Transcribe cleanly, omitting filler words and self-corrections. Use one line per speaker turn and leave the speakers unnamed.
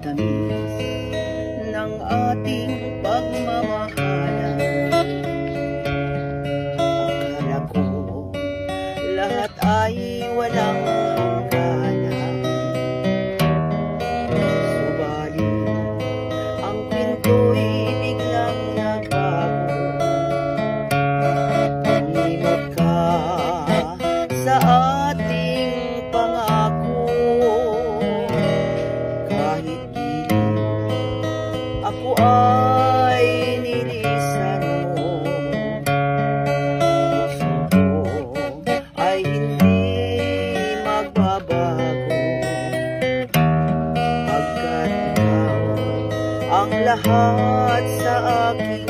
tamis ng ating pagmamahalan. Akala ko lahat ay walang hangganan, subalit ang pinto'y biglang nagbago. Tumimot ka sa ating pangako, kahit pilit ako ay nilisan mo. Puso ko ay hindi magbabago, pagkat ikaw ang lahat sa aking